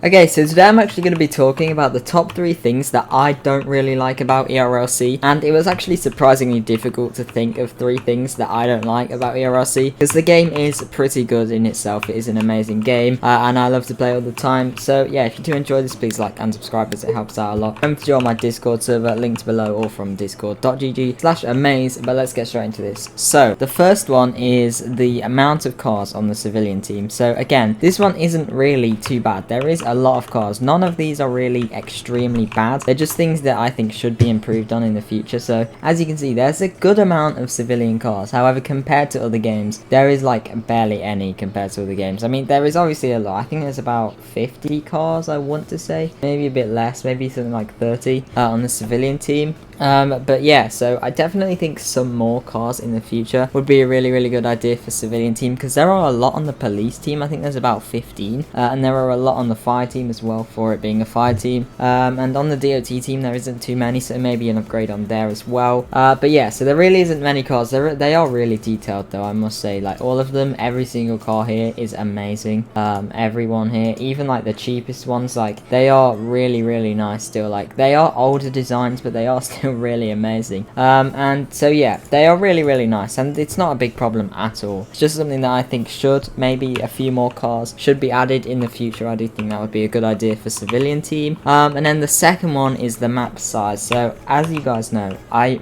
Okay, so today I'm actually going to be talking about the top 3 things that I don't really like about Erlc, and it was actually surprisingly difficult to think of 3 things that I don't like about Erlc, because the game is pretty good in itself. It is an amazing game, and I love to play all the time. So yeah, if you do enjoy this, please like and subscribe, as it helps out a lot. Remember to join my Discord server, linked below, or from discord.gg/amaze, but let's get straight into this. So the first one is the amount of cars on the civilian team. So again, this one isn't really too bad. There is a lot of cars. None of these are really extremely bad. They're just things that I think should be improved on in the future. So as you can see, there's a good amount of civilian cars. However, compared to other games, there is like barely any compared to other games. I mean, there is obviously a lot. I think there's about 50 cars, I want to say. Maybe a bit less, maybe something like 30 on the civilian team. But yeah, so I definitely think some more cars in the future would be a really good idea for civilian team, because there are a lot on the police team. I think there's about 15, and there are a lot on the fire team as well, for it being a fire team. And on the DOT team there isn't too many, so maybe an upgrade on there as well. But yeah, so there really isn't many cars. They are really detailed though, I must say. Like all of them, every single car here is amazing. Everyone here, even like the cheapest ones, like they are really nice still. Like they are older designs, but they are still really amazing. And so yeah, they are really nice, and it's not a big problem at all. It's just something that I think should, maybe a few more cars should be added in the future. I do think that would be a good idea for civilian team. And then the second one is the map size. So as you guys know, I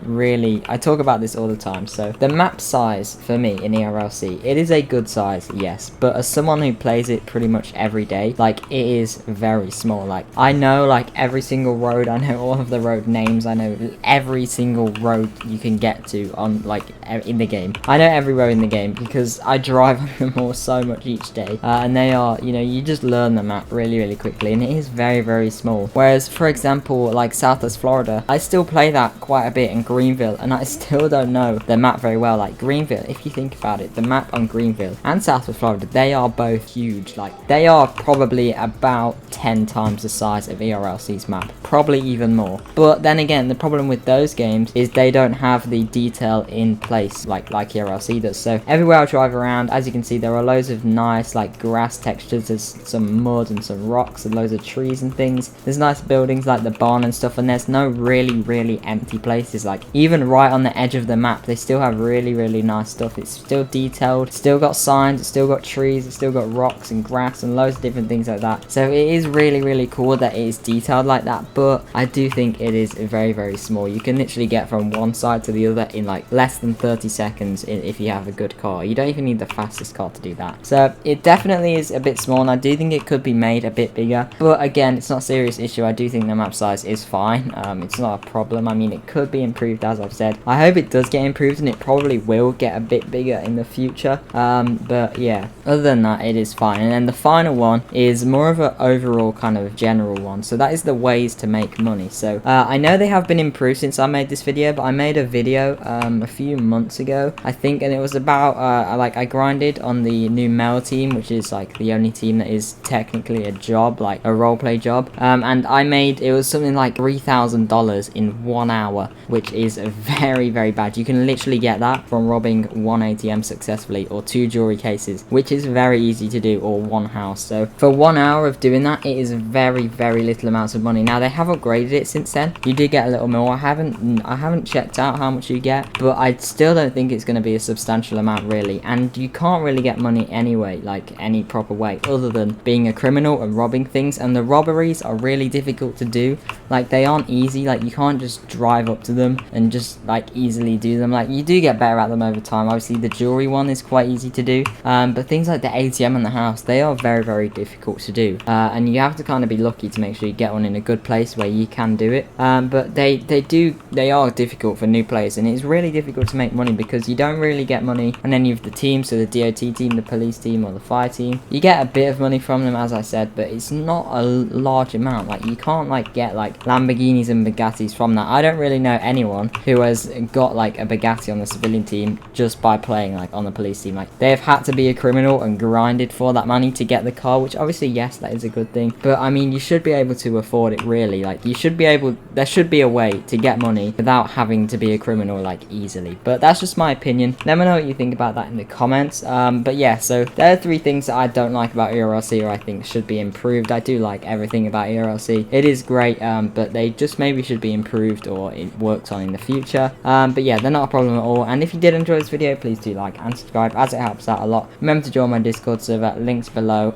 talk about this all the time. So the map size for me in Erlc, it is a good size, yes, but as someone who plays it pretty much every day, like it is very small. Like I know like every single road, I know all of the road names, I know every single road you can get to on like in the game. I know every road in the game because I drive on them all so much each day, and they are, you know, you just learn the map really quickly, and it is very small. Whereas for example like Southwest Florida, I still play that quite a bit, in Greenville, and I still don't know the map very well. Like Greenville, if you think about it, the map on Greenville and Southwest Florida, they are both huge. Like they are probably about 10 times the size of Erlc's map, probably even more. But then again, the problem with those games is they don't have the detail in place like Erlc does. So everywhere I drive around, as you can see, there are loads of nice like grass textures. There's some mud and some rocks and loads of trees and things. There's nice buildings like the barn and stuff, and there's no really empty places. Like even right on the edge of the map, they still have really nice stuff. It's still detailed, it's still got signs, it's still got trees, it's still got rocks and grass and loads of different things like that. So it is really cool that it is detailed like that, but I do think it is very small. You can literally get from one side to the other in like less than 30 seconds if you have a good car. You don't even need the fastest car to do that. So it definitely is a bit small, and I do think it could be made a bit bigger, but again, it's not a serious issue. I do think the map size is fine. It's not a problem. I mean, it could be improved, as I've said. I hope it does get improved, and it probably will get a bit bigger in the future. But yeah, other than that, it is fine. And then the final one is more of an overall kind of general one. So that is the ways to make money. So I know they have been improved since I made this video, but I made a video a few months ago, I think, and it was about I grinded on the new male team, which is like the only team that is technically a job, like a roleplay job. And I made, it was something like $3,000 in 1 hour, which is very bad. You can literally get that from robbing 1 ATM successfully, or 2 jewelry cases, which is very easy to do, or 1 house. So for 1 hour of doing that, it is very little amounts of money. Now they have upgraded it since then. You do get a little more. I haven't checked out how much you get, but I still don't think it's going to be a substantial amount really, and you can't really get money anyway, like any proper way, other than being a criminal and robbing things. And the robberies are really difficult to do. Like they aren't easy. Like you can't just drive up to them and just like easily do them. Like you do get better at them over time. Obviously the jewelry one is quite easy to do, but things like the ATM and the house, they are very difficult to do, and you have to kind of be lucky to make sure you get one in a good place where you can do it. But they are difficult for new players, and it's really difficult to make money because you don't really get money. And then you have the teams, so the DOT team, the police team, or the fire team. You get a bit of money from them, as I said, but it's not a large amount. Like you can't like get like Lamborghinis and Bugattis from that. I don't really know anyone who has got like a Bugatti on the civilian team just by playing like on the police team. Like they have had to be a criminal and grinded for that money to get the car, which obviously, yes, that is a good thing, but I mean, you should be able to afford it really. legally. Like, you should be able, there should be a way to get money without having to be a criminal, like, easily. But that's just my opinion. Let me know what you think about that in the comments. But yeah, so there are 3 things that I don't like about ERLC, or I think should be improved. I do like everything about ERLC. It is great, but they just maybe should be improved or it works on in the future. But yeah, they're not a problem at all. And if you did enjoy this video, please do like and subscribe, as it helps out a lot. Remember to join my Discord server, links below,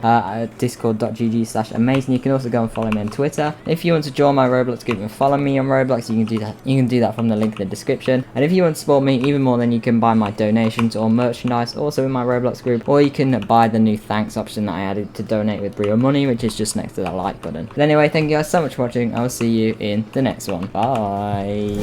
discord.gg/amazing. You can also go and follow me on Twitter. If you want to join my Roblox group and follow me on Roblox, you can do that. You can do that from the link in the description. And if you want to support me even more, then you can buy my donations or merchandise also in my Roblox group, or you can buy the new thanks option that I added to donate with real money, which is just next to the like button. But anyway, thank you guys so much for watching. I will see you in the next one. Bye.